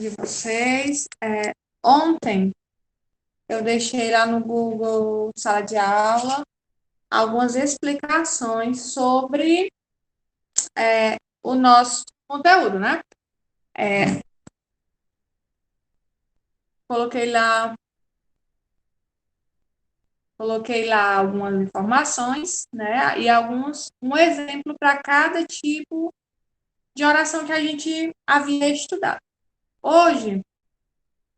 de vocês. Ontem eu deixei lá no Google Sala de Aula algumas explicações sobre o nosso conteúdo, né? Coloquei lá, coloquei lá algumas informações, né? E um exemplo para cada tipo de oração que a gente havia estudado. Hoje,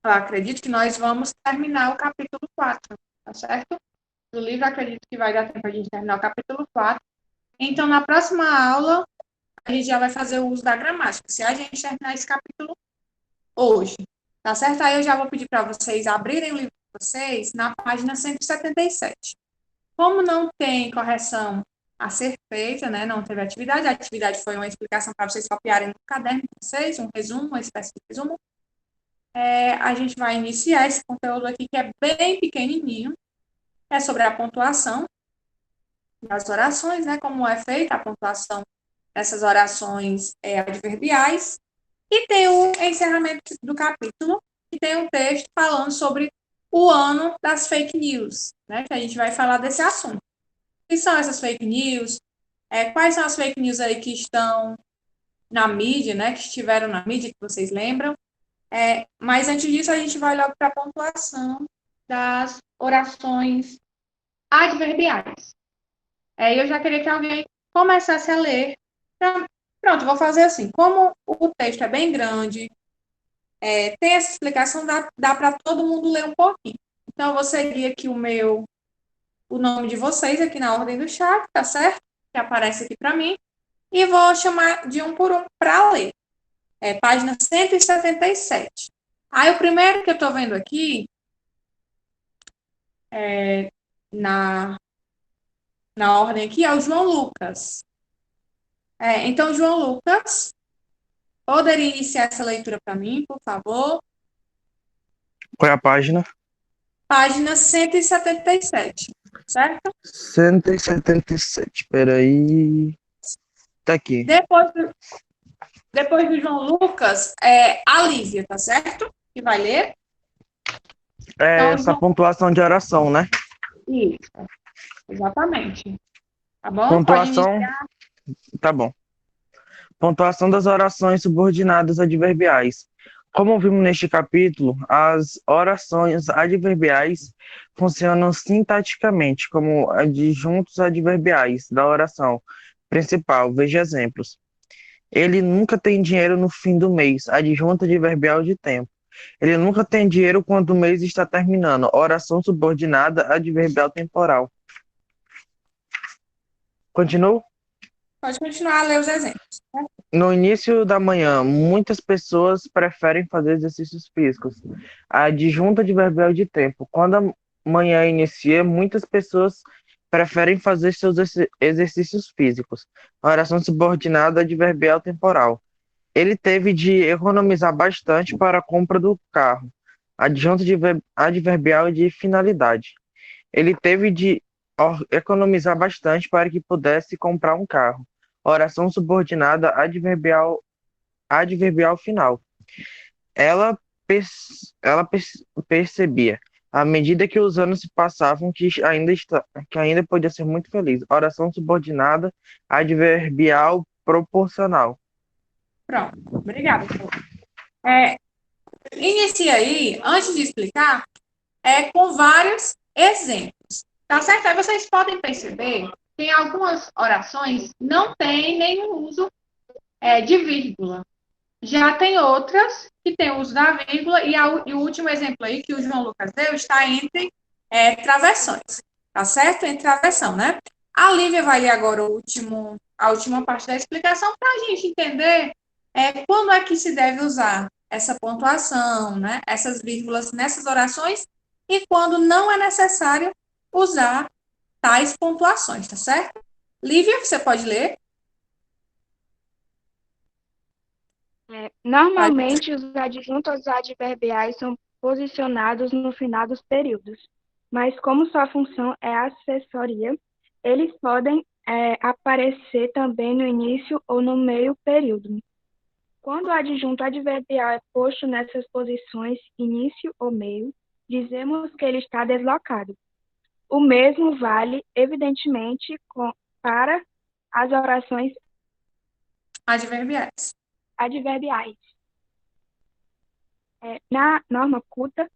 eu acredito que nós vamos terminar o capítulo 4, tá certo? Do livro, acredito que vai dar tempo a gente terminar o capítulo 4. Então, na próxima aula, a gente já vai fazer o uso da gramática, se a gente terminar esse capítulo hoje, tá certo? Aí eu já vou pedir para vocês abrirem o livro de vocês na página 177. Como não tem correção a ser feita, né? Não teve atividade, a atividade foi uma explicação para vocês copiarem no caderno de vocês, um resumo, uma espécie de resumo. A gente vai iniciar esse conteúdo aqui, que é bem pequenininho, é sobre a pontuação das orações, né? Como é feita a pontuação dessas orações adverbiais. E tem o encerramento do capítulo, que tem um texto falando sobre o ano das fake news, né? Que a gente vai falar desse assunto. O que são essas fake news? Quais são as fake news aí que estão na mídia, né? Que estiveram na mídia, que vocês lembram? Mas antes disso, a gente vai logo para a pontuação das orações adverbiais. Eu já queria que alguém começasse a ler. Pronto, vou fazer assim. Como o texto é bem grande, tem essa explicação, dá para todo mundo ler um pouquinho. Então, eu vou seguir aqui o nome de vocês aqui na ordem do chat, tá certo? Que aparece aqui para mim. E vou chamar de um por um para ler. Página 177. Aí, o primeiro que eu estou vendo aqui, na, na ordem aqui, é o João Lucas. Então, João Lucas, poderia iniciar essa leitura para mim, por favor? Qual é a página? Página 177, certo? 177. Peraí. Tá aqui. Depois do, depois do João Lucas, a Lívia, tá certo? Que vai ler. É Então, essa João, pontuação de oração, né? isso, exatamente. Tá bom? Pode Pontuação, iniciar. tá bom. Pontuação das orações subordinadas adverbiais. Como vimos neste capítulo, as orações adverbiais funcionam sintaticamente como adjuntos adverbiais da oração principal. Veja exemplos. Ele nunca tem dinheiro no fim do mês. Adjunto adverbial de tempo. Ele nunca tem dinheiro quando o mês está terminando. Oração subordinada adverbial temporal. Continuo? Pode continuar a ler os exemplos. Tá? No início da manhã, muitas pessoas preferem fazer exercícios físicos. A adjunta adverbial de tempo. Quando a manhã inicia, muitas pessoas preferem fazer seus exercícios físicos. A oração subordinada adverbial temporal. Ele teve de economizar bastante para a compra do carro. Adjunto adverbial de finalidade. Ele teve de economizar bastante para que pudesse comprar um carro. Oração subordinada adverbial final. Ela, percebia, à medida que os anos se passavam, que ainda podia ser muito feliz. Oração subordinada adverbial proporcional. Pronto, obrigada. É, Inicia aí, antes de explicar, com vários exemplos. Tá certo? Aí vocês podem perceber que em algumas orações não tem nenhum uso de vírgula. Já tem outras que tem o uso da vírgula, e o último exemplo aí que o João Lucas deu está entre travessões. Tá certo? Entre travessão, né? A Lívia vai ler agora a última parte da explicação para a gente entender quando é que se deve usar essa pontuação, né? Essas vírgulas nessas orações e quando não é necessário usar tais pontuações, tá certo? Lívia, você pode ler? Normalmente, os adjuntos adverbiais são posicionados no final dos períodos, mas como sua função é acessoria, eles podem aparecer também no início ou no meio período. Quando o adjunto adverbial é posto nessas posições, início ou meio, dizemos que ele está deslocado. O mesmo vale, evidentemente, para as orações Adverbiais. adverbiais. Na norma culta,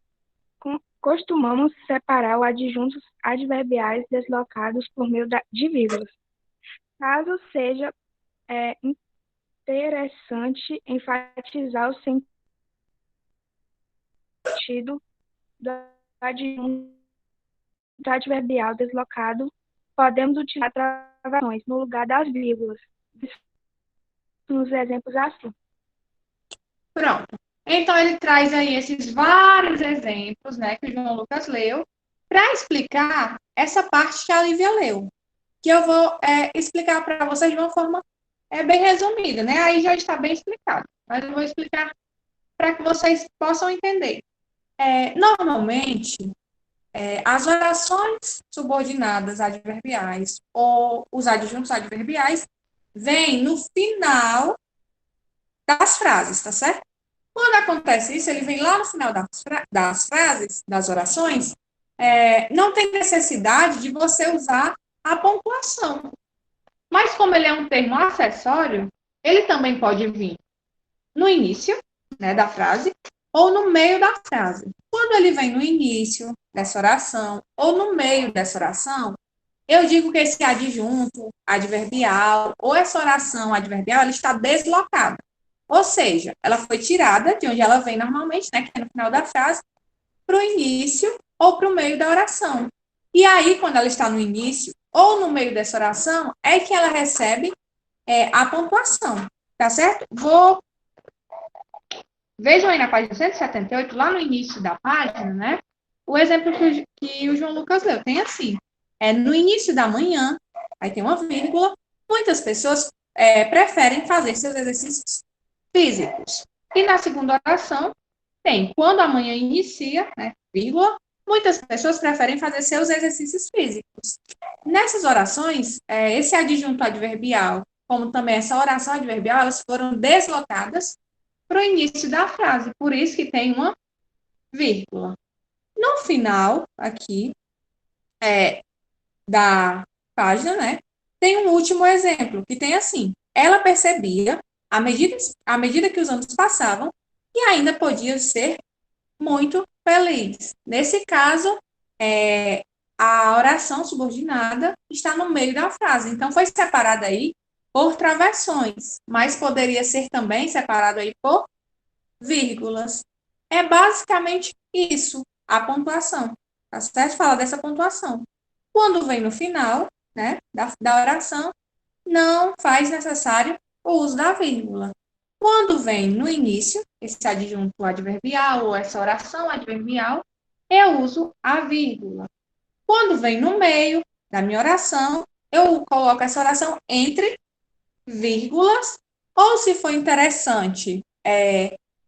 costumamos separar os adjuntos adverbiais deslocados por meio de vírgulas. Caso seja interessante enfatizar o sentido do adjunto adverbial deslocado, podemos utilizar travações no lugar das vírgulas. Nos exemplos assim. Pronto. Então, ele traz aí esses vários exemplos, né, que o João Lucas leu, para explicar essa parte que a Lívia leu, que eu vou explicar para vocês de uma forma bem resumida, né? Aí já está bem explicado, mas eu vou explicar para que vocês possam entender. Normalmente, as orações subordinadas adverbiais ou os adjuntos adverbiais vêm no final das frases, tá certo? Quando acontece isso, ele vem lá no final das frases, das orações, não tem necessidade de você usar a pontuação. Mas como ele é um termo acessório, ele também pode vir no início, né, da frase ou no meio da frase. Quando ele vem no início dessa oração ou no meio dessa oração, eu digo que esse adjunto adverbial ou essa oração adverbial ela está deslocada. Ou seja, ela foi tirada de onde ela vem normalmente, né, que é no final da frase, para o início ou para o meio da oração. E aí, quando ela está no início ou no meio dessa oração, é que ela recebe a pontuação, tá certo? Vejam aí na página 178, lá no início da página, né, o exemplo que o João Lucas leu. Tem assim, no início da manhã, aí tem uma vírgula, muitas pessoas preferem fazer seus exercícios físicos. E na segunda oração, tem quando a manhã inicia, né, vírgula, muitas pessoas preferem fazer seus exercícios físicos. Nessas orações, esse adjunto adverbial, como também essa oração adverbial, elas foram deslocadas para o início da frase, por isso que tem uma vírgula. No final, aqui, da página, né, tem um último exemplo, que tem assim, ela percebia, à medida que os anos passavam, e ainda podia ser muito feliz. Nesse caso, a oração subordinada está no meio da frase. Então, foi separada aí por travessões, mas poderia ser também separado aí por vírgulas. É basicamente isso, a pontuação. Tá certo? Fala dessa pontuação. Quando vem no final, né, da oração, não faz necessário o uso da vírgula. Quando vem no início, esse adjunto adverbial ou essa oração adverbial, eu uso a vírgula. Quando vem no meio da minha oração, eu coloco essa oração entre vírgulas, ou se for interessante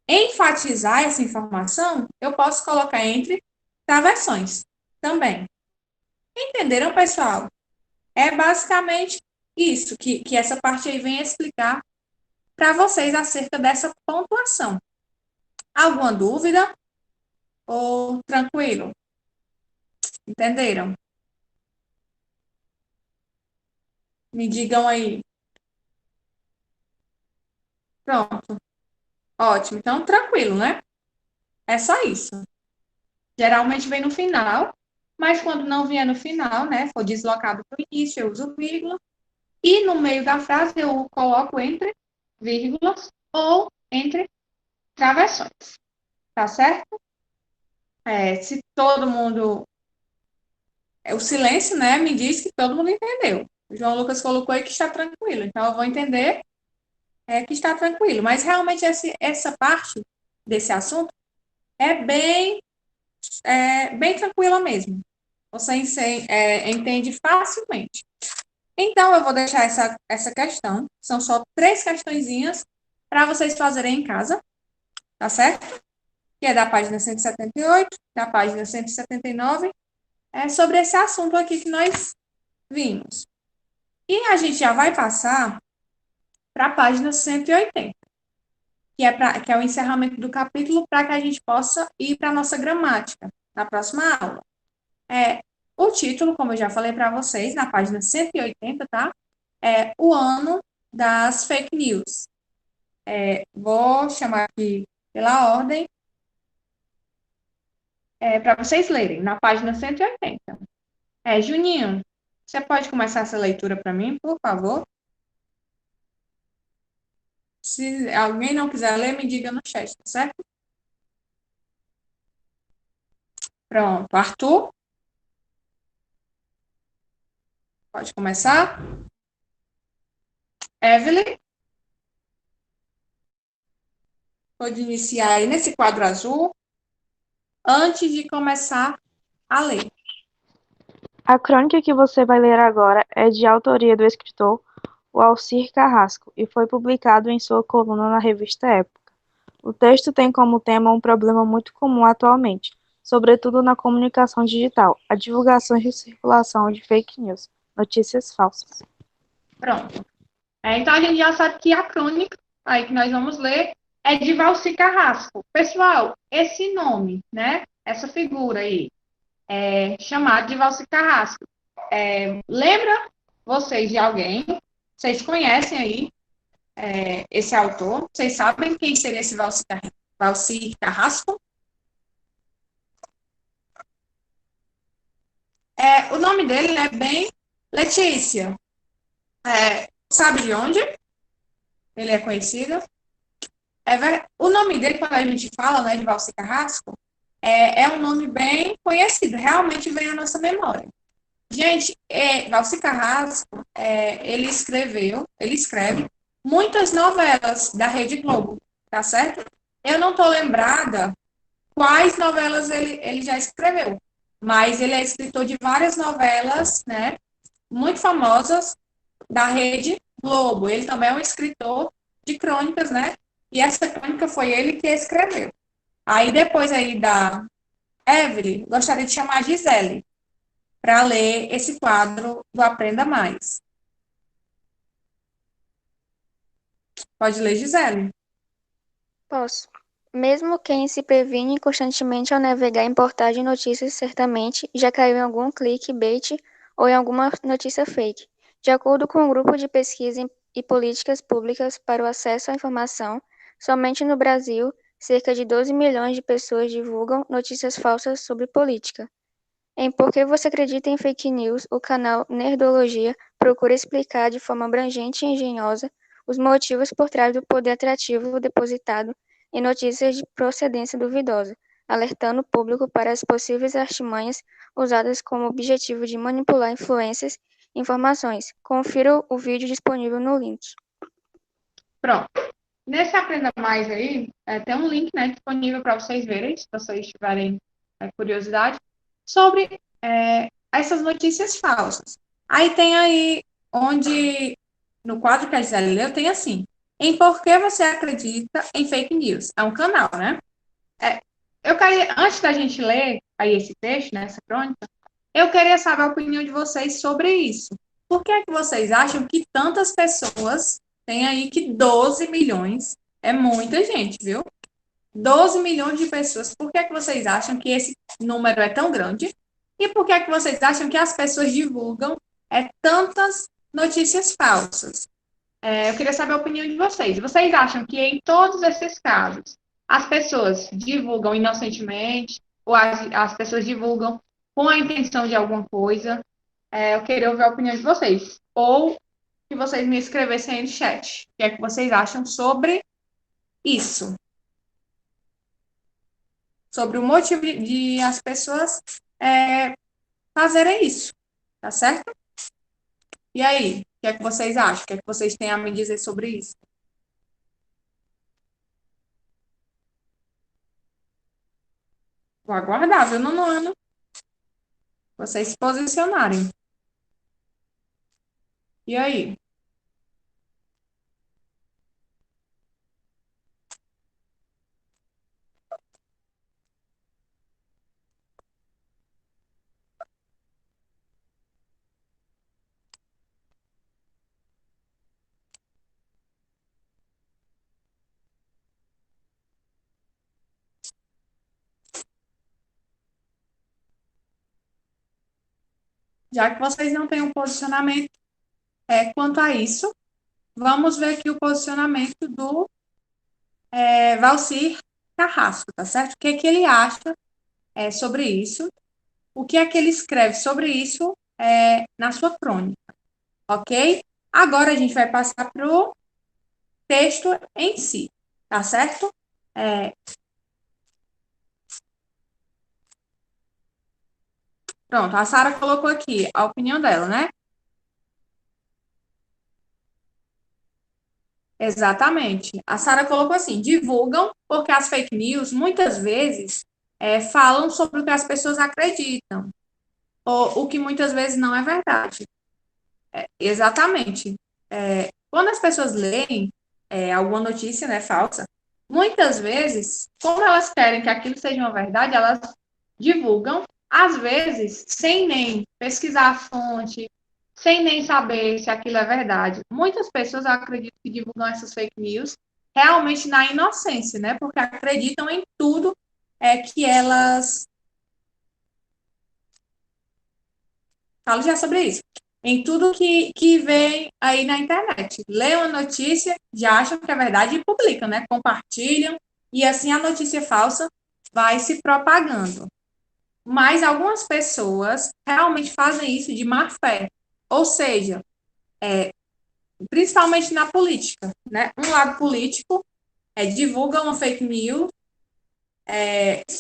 enfatizar essa informação, eu posso colocar entre travessões também. Entenderam, pessoal? É basicamente isso que essa parte aí vem explicar para vocês acerca dessa pontuação. Alguma dúvida? Ou tranquilo? Entenderam? Me digam aí. Pronto. Ótimo. Então, tranquilo, né? É só isso. Geralmente vem no final, mas quando não vier no final, né, for deslocado para o início, eu uso vírgula. E no meio da frase eu coloco entre vírgulas ou entre travessões. Tá certo? Se todo mundo... O silêncio, né, me diz que todo mundo entendeu. O João Lucas colocou aí que está tranquilo. Então, eu vou entender que está tranquilo. Mas, realmente, essa parte desse assunto é bem tranquila mesmo. Você entende facilmente. Então, eu vou deixar essa questão. São só 3 questõezinhas para vocês fazerem em casa. Tá certo? Que é da página 178, da página 179. É sobre esse assunto aqui que nós vimos. E a gente já vai passar para a página 180. que é o encerramento do capítulo, para que a gente possa ir para a nossa gramática na próxima aula. O título, como eu já falei para vocês, na página 180, tá? É o ano das fake news. Vou chamar aqui pela ordem, para vocês lerem, na página 180. Juninho, você pode começar essa leitura para mim, por favor? Se alguém não quiser ler, me diga no chat, tá certo? Pronto. Arthur, pode começar? Evelyn, pode iniciar aí nesse quadro azul, antes de começar a ler. A crônica que você vai ler agora é de autoria do escritor Walcir Carrasco e foi publicado em sua coluna na revista Época. O texto tem como tema um problema muito comum atualmente, sobretudo na comunicação digital, a divulgação e circulação de fake news, notícias falsas. Pronto. Então, a gente já sabe que a crônica aí que nós vamos ler é de Valci Carrasco. Pessoal, esse nome, né? Essa figura aí, é chamado de Valci Carrasco. Lembra vocês de alguém? Vocês conhecem aí esse autor? Vocês sabem quem seria esse Valci Carrasco? O nome dele é bem Letícia. Sabe de onde ele é conhecido? O nome dele, quando a gente fala, né, de Valci Carrasco, é um nome bem conhecido, realmente vem à nossa memória. Gente, Valci Carrasco, ele escreve muitas novelas da Rede Globo, tá certo? Eu não estou lembrada quais novelas ele já escreveu, mas ele é escritor de várias novelas, né, muito famosas da Rede Globo. Ele também é um escritor de crônicas, né? E essa crônica foi ele que escreveu. Aí depois aí da Evelyn, gostaria de chamar a Gisele para ler esse quadro do Aprenda Mais. Pode ler, Gisele? Posso. Mesmo quem se previne constantemente ao navegar em portais de notícias certamente já caiu em algum clickbait ou em alguma notícia fake. De acordo com o grupo de pesquisa e políticas públicas para o acesso à informação, somente no Brasil, cerca de 12 milhões de pessoas divulgam notícias falsas sobre política. Em Por que Você Acredita em Fake News, o canal Nerdologia procura explicar de forma abrangente e engenhosa os motivos por trás do poder atrativo depositado em notícias de procedência duvidosa, alertando o público para as possíveis artimanhas usadas como objetivo de manipular influências e informações. Confira o vídeo disponível no link. Pronto. Nesse Aprenda Mais aí, tem um link, né, disponível para vocês verem, se vocês tiverem curiosidade, sobre essas notícias falsas. Aí tem aí, no quadro que a Gisele leu, tem assim, em Por que Você Acredita em Fake News? É um canal, né? Eu queria, antes da gente ler aí esse texto, né, essa crônica, eu queria saber a opinião de vocês sobre isso. Por que é que vocês acham que tantas pessoas têm aí que 12 milhões é muita gente, viu? 12 milhões de pessoas. Por que é que vocês acham que esse número é tão grande? E por que é que vocês acham que as pessoas divulgam tantas notícias falsas? Eu queria saber a opinião de vocês. Vocês acham que em todos esses casos as pessoas divulgam inocentemente ou as pessoas divulgam com a intenção de alguma coisa? Eu queria ouvir a opinião de vocês. Ou que vocês me escrevessem aí no chat. O que é que vocês acham sobre isso? Sobre o motivo de as pessoas fazerem isso. Tá certo? E aí? O que é que vocês acham? O que é que vocês têm a me dizer sobre isso? Vou aguardar, viu, no ano? Vocês se posicionarem. E aí? já que vocês não têm um posicionamento quanto a isso, vamos ver aqui o posicionamento do Valcir Carrasco, tá certo? O que é que ele acha sobre isso? O que é que ele escreve sobre isso na sua crônica, ok? Agora a gente vai passar para o texto em si, tá certo? Pronto, a Sara colocou aqui a opinião dela, né? Exatamente. A Sara colocou assim: divulgam porque as fake news muitas vezes falam sobre o que as pessoas acreditam, ou o que muitas vezes não é verdade. Exatamente. Quando as pessoas leem alguma notícia, né, falsa, muitas vezes, como elas querem que aquilo seja uma verdade, elas divulgam, às vezes, sem nem pesquisar a fonte, sem nem saber se aquilo é verdade. Muitas pessoas, eu acredito, que divulgam essas fake news realmente na inocência, né? Porque acreditam em tudo que elas. Falo já sobre isso. Em tudo que vem aí na internet. Lê uma notícia, já acham que é verdade e publicam, né? Compartilham, e assim a notícia falsa vai se propagando. Mas algumas pessoas realmente fazem isso de má fé. Ou seja, principalmente na política, né? Um lado político divulga uma fake news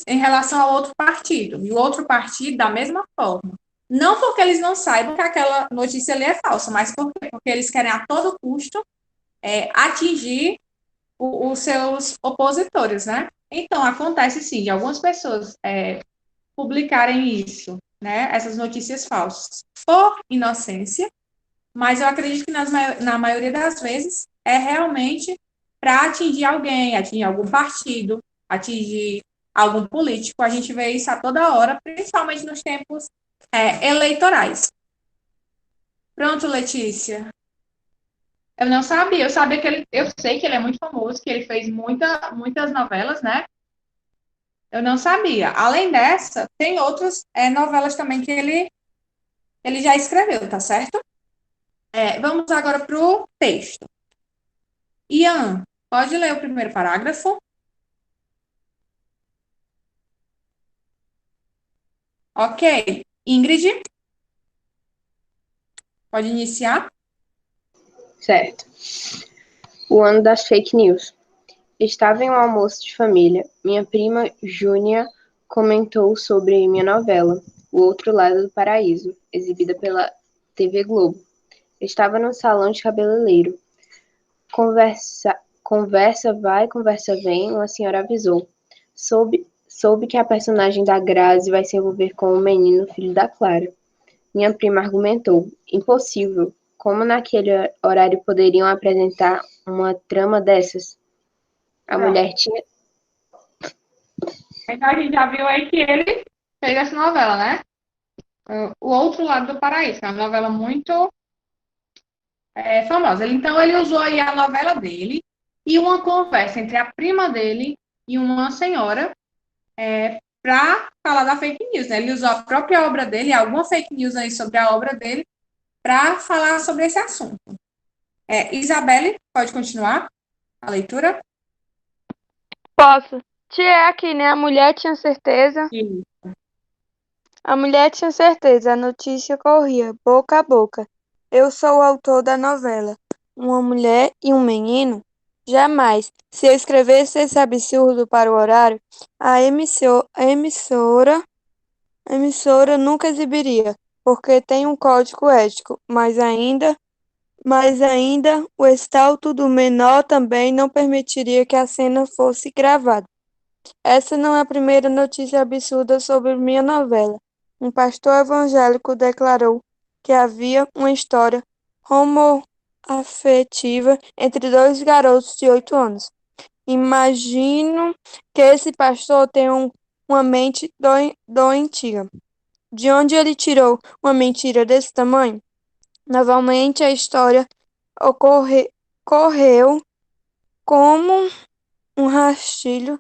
em relação ao outro partido, e o outro partido da mesma forma. Não porque eles não saibam que aquela notícia ali é falsa, mas porque eles querem a todo custo atingir os seus opositores, né? Então, acontece sim, de algumas pessoas publicarem isso, né? Essas notícias falsas, por inocência, mas eu acredito que na maioria das vezes é realmente para atingir alguém, atingir algum partido, atingir algum político. A gente vê isso a toda hora, principalmente nos tempos eleitorais. Pronto, Letícia. Eu não sabia, eu sei que ele é muito famoso, que ele fez muitas novelas, né? Eu não sabia. Além dessa, tem outras novelas também que ele já escreveu, tá certo? Vamos agora para o texto. Ian, pode ler o primeiro parágrafo? Ok. Ingrid, pode iniciar? Certo. O ano das fake news. Estava em um almoço de família. Minha prima Júnia comentou sobre minha novela, O Outro Lado do Paraíso, exibida pela TV Globo. Estava no salão de cabeleireiro. Conversa vai, conversa vem, uma senhora avisou. Soube que a personagem da Grazi vai se envolver com o menino filho da Clara. Minha prima argumentou. Impossível. Como naquele horário poderiam apresentar uma trama dessas? A Pronto. mulher tinha. Então a gente já viu aí que ele fez essa novela, né? O Outro Lado do Paraíso, que é uma novela muito famosa. Então ele usou aí a novela dele e uma conversa entre a prima dele e uma senhora para falar da fake news, né? Ele usou a própria obra dele, alguma fake news aí sobre a obra dele, para falar sobre esse assunto. Isabelle, pode continuar a leitura? Posso. Tia, aqui, né? A mulher tinha certeza. Sim. A mulher tinha certeza. A notícia corria, boca a boca. Eu sou o autor da novela. Uma mulher e um menino? Jamais. Se eu escrevesse esse absurdo para o horário, a emissora nunca exibiria, porque tem um código ético, mas ainda o estatuto do menor também não permitiria que a cena fosse gravada. Essa não é a primeira notícia absurda sobre minha novela. Um pastor evangélico declarou que havia uma história homoafetiva entre dois garotos de 8 anos. Imagino que esse pastor tem uma mente doentia. De onde ele tirou uma mentira desse tamanho? Novamente a história correu como um rastilho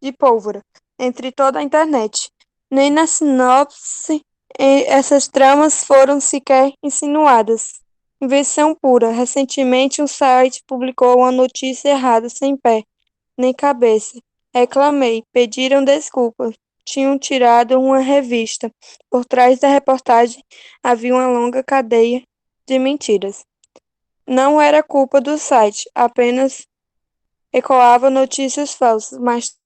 de pólvora entre toda a internet. Nem na sinopse essas tramas foram sequer insinuadas. Invenção pura. Recentemente, um site publicou uma notícia errada, sem pé nem cabeça. Reclamei, pediram desculpas. Tinham tirado uma revista. Por trás da reportagem havia uma longa cadeia de mentiras. Não era culpa do site, apenas ecoava notícias falsas. Mais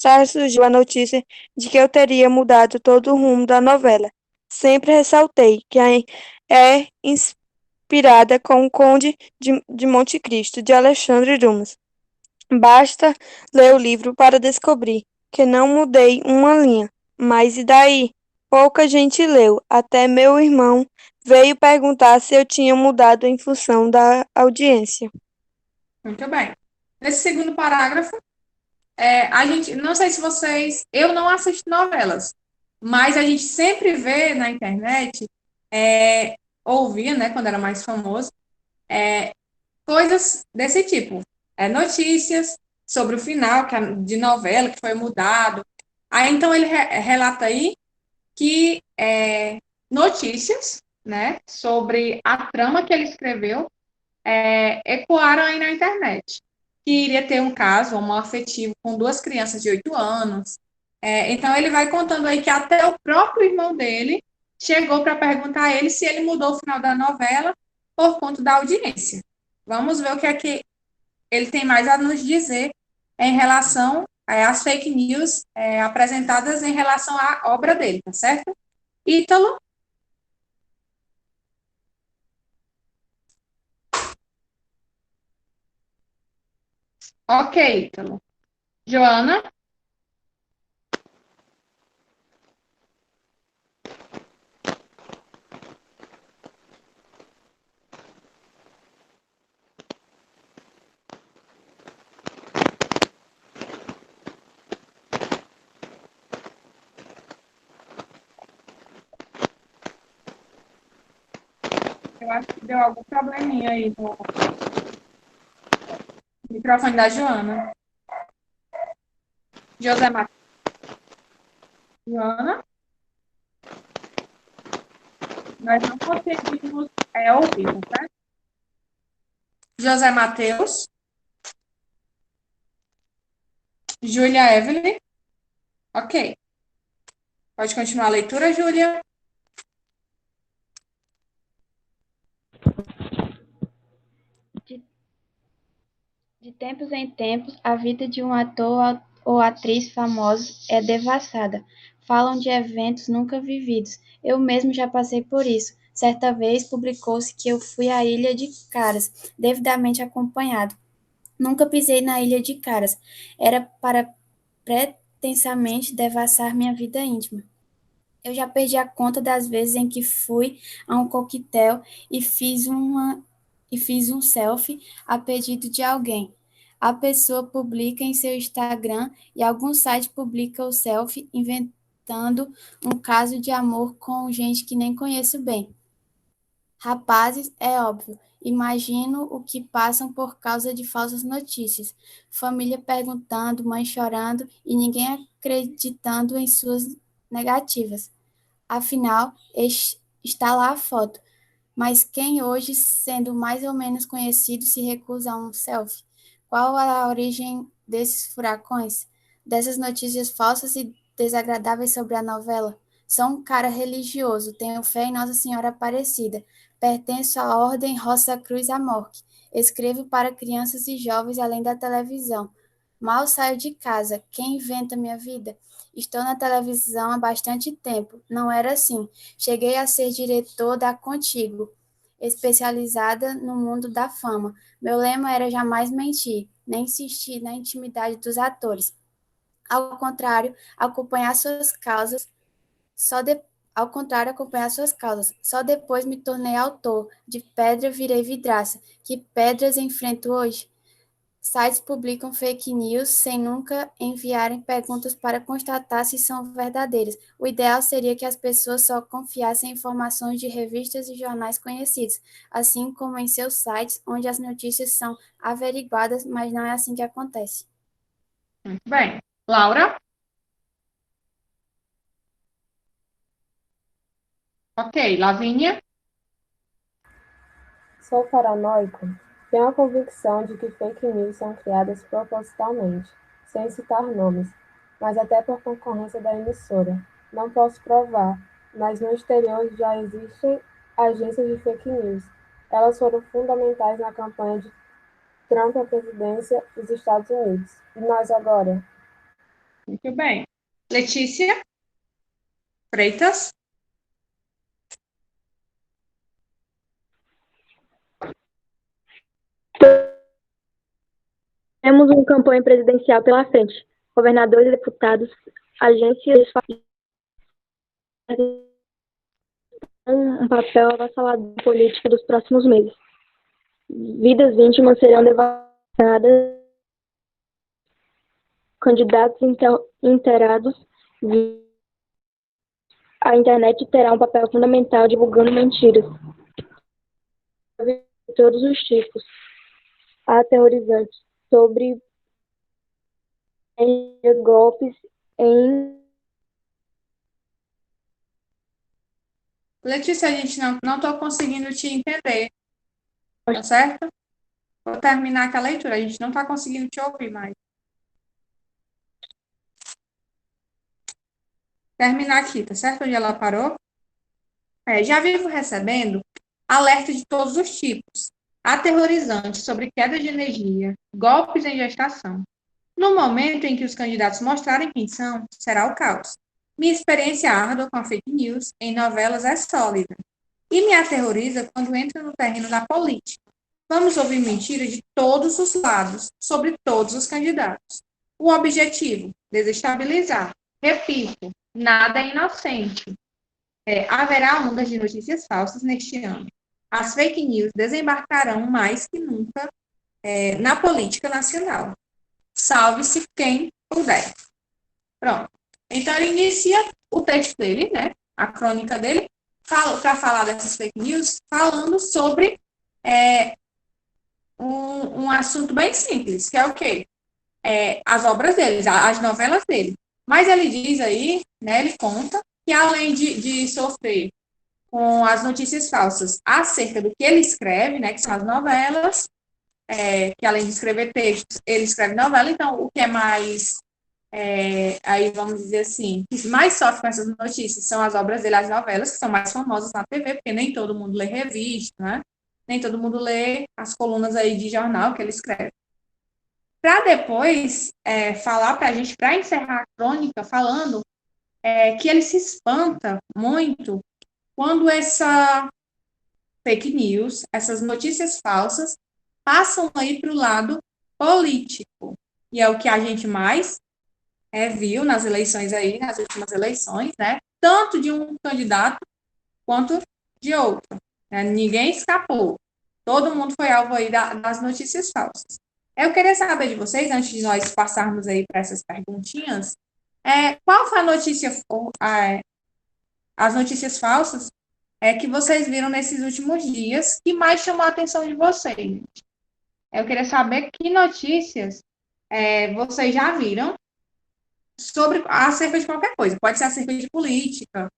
tarde surgiu a notícia de que eu teria mudado todo o rumo da novela. Sempre ressaltei que é inspirada com o Conde de Monte Cristo, de Alexandre Dumas. Basta ler o livro para descobrir que não mudei uma linha. Mas e daí? Pouca gente leu. Até meu irmão veio perguntar se eu tinha mudado em função da audiência. Muito bem. Nesse segundo parágrafo, a gente, não sei se vocês, eu não assisto novelas, mas a gente sempre vê na internet, ouvia, né, quando era mais famoso, coisas desse tipo, notícias sobre o final de novela que foi mudado. Aí então ele relata aí que notícias, né, sobre a trama que ele escreveu ecoaram aí na internet. Que iria ter um caso homoafetivo com duas crianças de 8 anos. Então ele vai contando aí que até o próprio irmão dele chegou para perguntar a ele se ele mudou o final da novela por conta da audiência. Vamos ver o que é que ele tem mais a nos dizer em relação às fake news apresentadas em relação à obra dele, tá certo? Ítalo? Ok, Ítalo. Joana? Eu acho que deu algum probleminha aí no microfone da Joana. José Matheus. Joana? Nós não conseguimos ouvir, tá certo? José Matheus. Júlia Evelyn. Ok. Pode continuar a leitura, Júlia. De tempos em tempos, a vida de um ator ou atriz famosos é devassada. Falam de eventos nunca vividos. Eu mesmo já passei por isso. Certa vez publicou-se que eu fui à Ilha de Caras, devidamente acompanhado. Nunca pisei na Ilha de Caras. Era para pretensamente devassar minha vida íntima. Eu já perdi a conta das vezes em que fui a um coquetel e fiz um selfie a pedido de alguém. A pessoa publica em seu Instagram e algum site publica o selfie inventando um caso de amor com gente que nem conheço bem. Rapazes, é óbvio, imagino o que passam por causa de falsas notícias. Família perguntando, mãe chorando e ninguém acreditando em suas negativas. Afinal, está lá a foto. Mas quem hoje, sendo mais ou menos conhecido, se recusa a um selfie? Qual a origem desses furacões? Dessas notícias falsas e desagradáveis sobre a novela? Sou um cara religioso, tenho fé em Nossa Senhora Aparecida. Pertenço à Ordem Rosa Cruz Amorque. Escrevo para crianças e jovens além da televisão. Mal saio de casa. Quem inventa minha vida? Estou na televisão há bastante tempo. Não era assim. Cheguei a ser diretor da Contigo, especializada no mundo da fama. Meu lema era jamais mentir, nem insistir na intimidade dos atores. Ao contrário, acompanhar suas causas, só de... Ao contrário, acompanhar suas causas. Só depois me tornei autor. De pedra virei vidraça. Que pedras enfrento hoje? Sites publicam fake news sem nunca enviarem perguntas para constatar se são verdadeiras. O ideal seria que as pessoas só confiassem em informações de revistas e jornais conhecidos, assim como em seus sites, onde as notícias são averiguadas, mas não é assim que acontece. Muito bem. Laura? Ok, Lavínia? Sou paranoico. Tenho a convicção de que fake news são criadas propositalmente, sem citar nomes, mas até por concorrência da emissora. Não posso provar, mas no exterior já existem agências de fake news. Elas foram fundamentais na campanha de Trump à presidência dos Estados Unidos. E nós agora? Muito bem. Letícia Freitas? Temos uma campanha presidencial pela frente. Governadores, deputados, agências um papel avassalador na política dos próximos meses. Vidas íntimas serão devastadas, candidatos inteirados, a internet terá um papel fundamental divulgando mentiras de todos os tipos, aterrorizantes, sobre golpes em... Letícia, a gente não estou conseguindo te entender, tá certo? Vou terminar aqui a leitura, a gente não está conseguindo te ouvir mais. Terminar aqui, tá certo? Onde ela parou? Já vivo recebendo alertas de todos os tipos, aterrorizantes sobre queda de energia, golpes em gestação. No momento em que os candidatos mostrarem quem são, será o caos. Minha experiência árdua com a fake news em novelas é sólida. E me aterroriza quando entro no terreno da política. Vamos ouvir mentira de todos os lados, sobre todos os candidatos. O objetivo, desestabilizar. Repito, nada é inocente. Haverá ondas de notícias falsas neste ano. As fake news desembarcarão mais que nunca na política nacional. Salve-se quem puder. Pronto. Então, ele inicia o texto dele, né? A crônica dele, para falar dessas fake news, falando sobre um assunto bem simples, que é o quê? As obras dele, as novelas dele. Mas ele diz aí, né? Ele conta que além de sofrer com as notícias falsas acerca do que ele escreve, né? Que são as novelas, que além de escrever textos, ele escreve novela, então o que é mais, aí vamos dizer assim, que mais sofre com essas notícias são as obras dele, as novelas, que são mais famosas na TV, porque nem todo mundo lê revista, né? Nem todo mundo lê as colunas aí de jornal que ele escreve. Para depois falar para a gente, para encerrar a crônica, falando que ele se espanta muito quando essa fake news, essas notícias falsas, passam aí para o lado político. E é o que a gente mais viu nas eleições aí, nas últimas eleições, né? Tanto de um candidato quanto de outro. Né? Ninguém escapou. Todo mundo foi alvo aí das notícias falsas. Eu queria saber de vocês, antes de nós passarmos aí para essas perguntinhas, qual foi a notícia, as notícias falsas que vocês viram nesses últimos dias que mais chamou a atenção de vocês? Eu queria saber que notícias vocês já viram acerca de qualquer coisa. Pode ser acerca de política,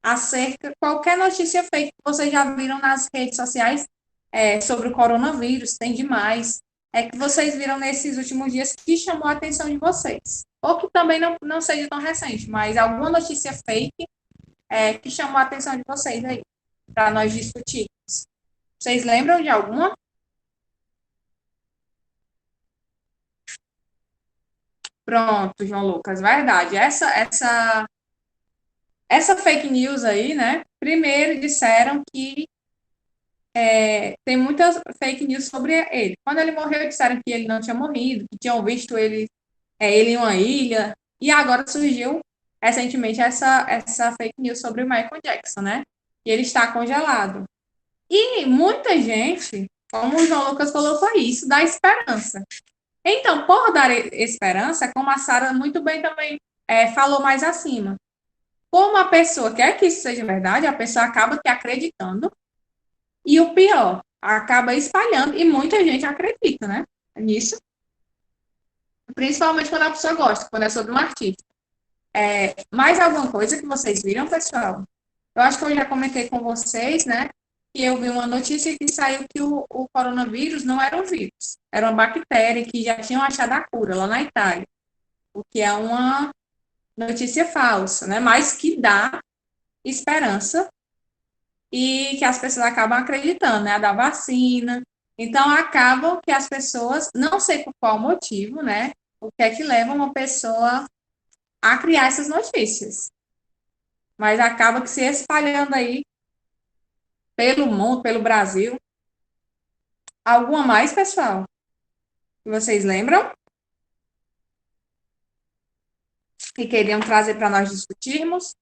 acerca de qualquer notícia fake que vocês já viram nas redes sociais sobre o coronavírus, tem demais. Que vocês viram nesses últimos dias que chamou a atenção de vocês. Ou que também não seja tão recente, mas alguma notícia fake que chamou a atenção de vocês aí, para nós discutirmos. Vocês lembram de alguma? Pronto, João Lucas, verdade. Essa fake news aí, né? Primeiro disseram que tem muitas fake news sobre ele. Quando ele morreu, disseram que ele não tinha morrido, que tinham visto ele em uma ilha. E agora surgiu recentemente essa fake news sobre o Michael Jackson, né? Que ele está congelado. E muita gente, como o João Lucas colocou aí, isso dá esperança. Então, por dar esperança, como a Sara muito bem também falou mais acima, como a pessoa quer que isso seja verdade, a pessoa acaba que acreditando, e o pior, acaba espalhando, e muita gente acredita, né, nisso, principalmente quando a pessoa gosta, quando é sobre um artista. Mais alguma coisa que vocês viram, pessoal? Eu acho que eu já comentei com vocês, né? Que eu vi uma notícia que saiu que o coronavírus não era um vírus, era uma bactéria que já tinham achado a cura lá na Itália, o que é uma notícia falsa, né? Mas que dá esperança e que as pessoas acabam acreditando, né? A da vacina. Então, acabam que as pessoas, não sei por qual motivo, né? O que é que leva uma pessoa a criar essas notícias. Mas acaba que se espalhando aí pelo mundo, pelo Brasil. Alguma mais, pessoal? Que vocês lembram? Que queriam trazer para nós discutirmos?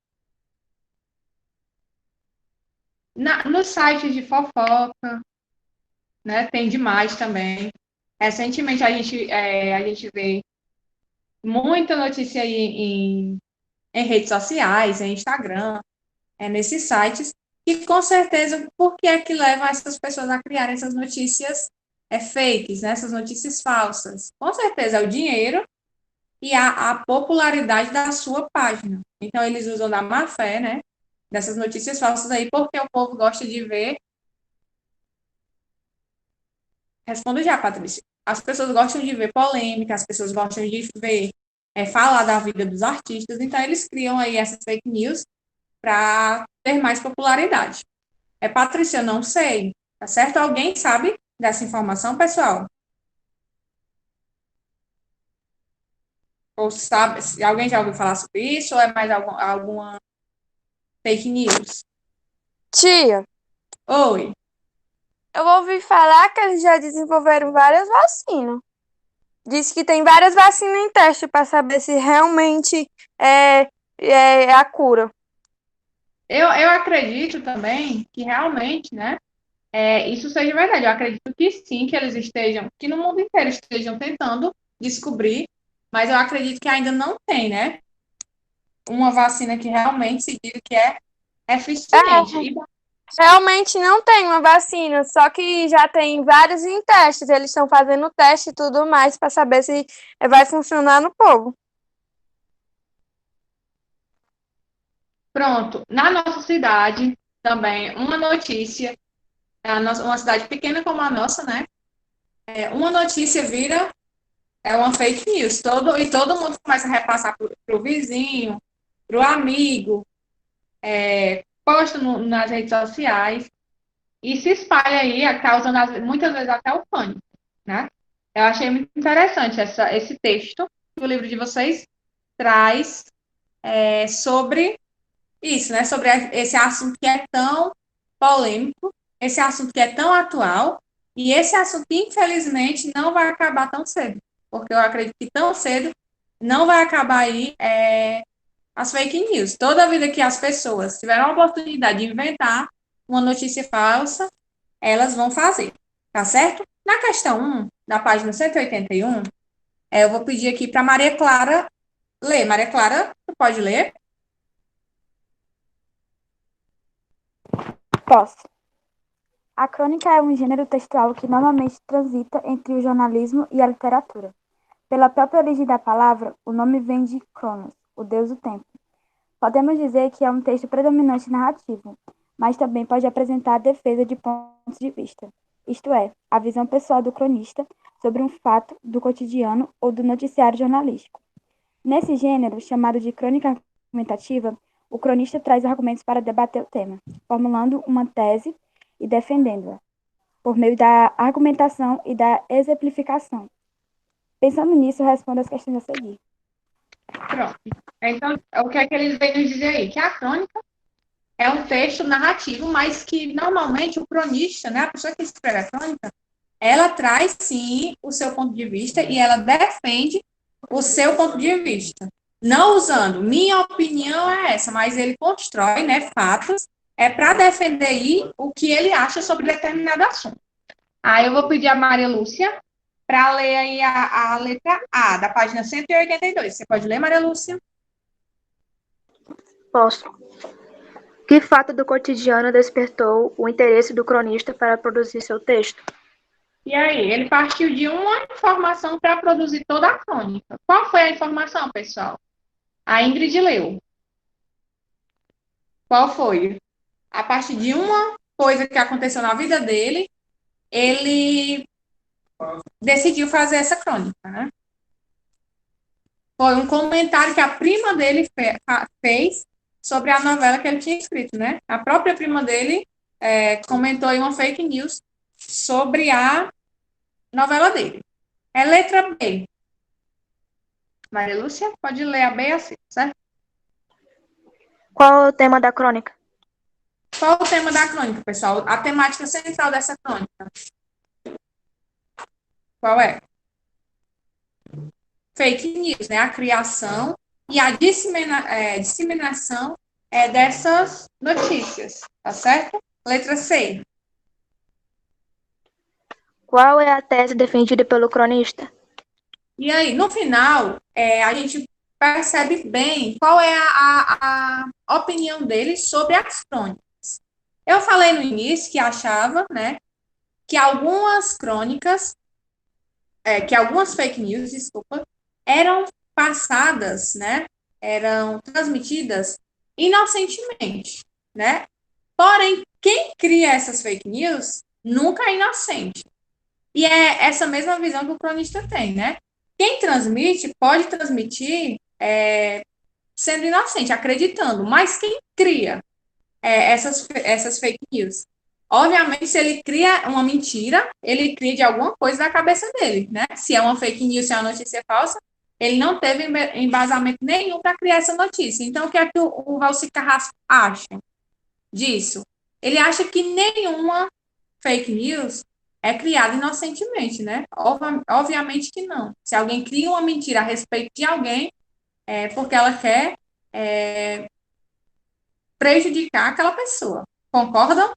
No site de fofoca, né? Tem demais também. Recentemente a gente vê muita notícia aí em redes sociais, em Instagram, nesses sites, e com certeza, por que é que levam essas pessoas a criar essas notícias fakes, né? Essas notícias falsas? Com certeza é o dinheiro e a popularidade da sua página. Então, eles usam da má fé, né? Dessas notícias falsas aí, porque o povo gosta de ver. Respondo já, Patrícia. As pessoas gostam de ver polêmica, as pessoas gostam de ver, falar da vida dos artistas, então eles criam aí essas fake news para ter mais popularidade. Patrícia, eu não sei, tá certo? Alguém sabe dessa informação, pessoal? Ou sabe, se alguém já ouviu falar sobre isso, ou é mais alguma fake news? Tia, Oi. eu ouvi falar que eles já desenvolveram várias vacinas. Diz que tem várias vacinas em teste para saber se realmente é a cura. Eu acredito também que realmente, né, isso seja verdade. Eu acredito que sim, que eles estejam, que no mundo inteiro estejam tentando descobrir, mas eu acredito que ainda não tem, né, uma vacina que realmente se diga que é eficiente. Realmente não tem uma vacina, só que já tem vários em testes. Eles estão fazendo teste e tudo mais para saber se vai funcionar no povo. Pronto, na nossa cidade também, uma notícia, uma cidade pequena como a nossa, né? Uma notícia vira uma fake news, e todo mundo começa a repassar para o vizinho, para o amigo, posta nas redes sociais e se espalha aí, causando muitas vezes até o pânico, né? Eu achei muito interessante esse texto que o livro de vocês traz sobre isso, né? Sobre esse assunto que é tão polêmico, esse assunto que é tão atual, e esse assunto que, infelizmente, não vai acabar tão cedo. Porque eu acredito que tão cedo não vai acabar aí as fake news. Toda vida que as pessoas tiveram a oportunidade de inventar uma notícia falsa, elas vão fazer, tá certo? Na questão 1, da página 181, eu vou pedir aqui para Maria Clara ler. Maria Clara, tu pode ler? Posso. A crônica é um gênero textual que normalmente transita entre o jornalismo e a literatura. Pela própria origem da palavra, o nome vem de Cronos, o deus do tempo. Podemos dizer que é um texto predominante narrativo, mas também pode apresentar a defesa de pontos de vista, isto é, a visão pessoal do cronista sobre um fato do cotidiano ou do noticiário jornalístico. Nesse gênero, chamado de crônica argumentativa, o cronista traz argumentos para debater o tema, formulando uma tese e defendendo-a, por meio da argumentação e da exemplificação. Pensando nisso, respondo as questões a seguir. Pronto. Então, o que é que eles vêm nos dizer aí? Que a crônica é um texto narrativo, mas que normalmente o cronista, né, a pessoa que escreve a crônica, ela traz sim o seu ponto de vista e ela defende o seu ponto de vista. Não usando minha opinião é essa, mas ele constrói, né, fatos para defender aí o que ele acha sobre determinado assunto. Aí eu vou pedir a Maria Lúcia para ler aí a letra A, da página 182. Você pode ler, Maria Lúcia? Posso. Que fato do cotidiano despertou o interesse do cronista para produzir seu texto? E aí, ele partiu de uma informação para produzir toda a crônica. Qual foi a informação, pessoal? A Ingrid leu. Qual foi? A partir de uma coisa que aconteceu na vida dele, ele decidiu fazer essa crônica, né? Foi um comentário que a prima dele fez sobre a novela que ele tinha escrito, né? A própria prima dele comentou em uma fake news sobre a novela dele. É letra B. Maria Lúcia, pode ler a B assim, certo? Qual é o tema da crônica? Qual o tema da crônica, pessoal? A temática central dessa crônica. Qual é? Fake news, né? A criação e a disseminação dessas notícias, tá certo? Letra C. Qual é a tese defendida pelo cronista? E aí, no final, a gente percebe bem qual é a opinião dele sobre as crônicas. Eu falei no início que achava, né, que algumas crônicas, que algumas fake news, desculpa, eram passadas, né, eram transmitidas inocentemente, né? Porém, quem cria essas fake news nunca é inocente. E é essa mesma visão que o cronista tem, né? Quem transmite pode transmitir sendo inocente, acreditando, mas quem cria essas fake news? Obviamente, se ele cria uma mentira, ele cria de alguma coisa da cabeça dele, né? Se é uma fake news, se é uma notícia falsa, ele não teve embasamento nenhum para criar essa notícia. Então, o que é que o Valci Carrasco acha disso? Ele acha que nenhuma fake news é criada inocentemente, né? Obviamente que não. Se alguém cria uma mentira a respeito de alguém, é porque ela quer prejudicar aquela pessoa. Concordam?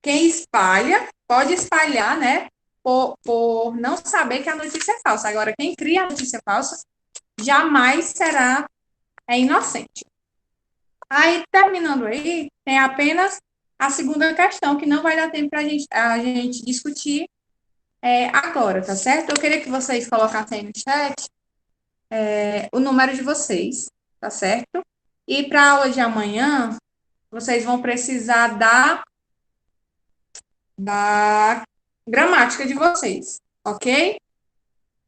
Quem espalha, pode espalhar, né? Por não saber que a notícia é falsa. Agora, quem cria a notícia falsa jamais será inocente. Aí, terminando aí, tem apenas a segunda questão, que não vai dar tempo para a gente discutir agora, tá certo? Eu queria que vocês colocassem aí no chat o número de vocês, tá certo? E para a aula de amanhã, vocês vão precisar da gramática de vocês, ok?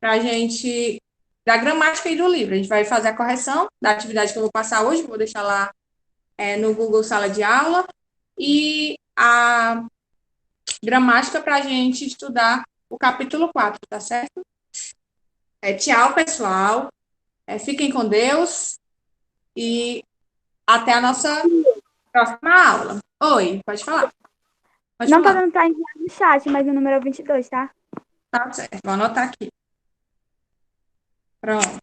Pra gente, da gramática e do livro. A gente vai fazer a correção da atividade que eu vou passar hoje, vou deixar lá no Google Sala de Aula, e a gramática para a gente estudar o capítulo 4, tá certo? Tchau, pessoal. Fiquem com Deus e até a nossa próxima aula. Oi, pode falar. Pode Não tá falar. dando pra enviar no chat, mas o número é 22, tá? Tá certo, vou anotar aqui. Pronto.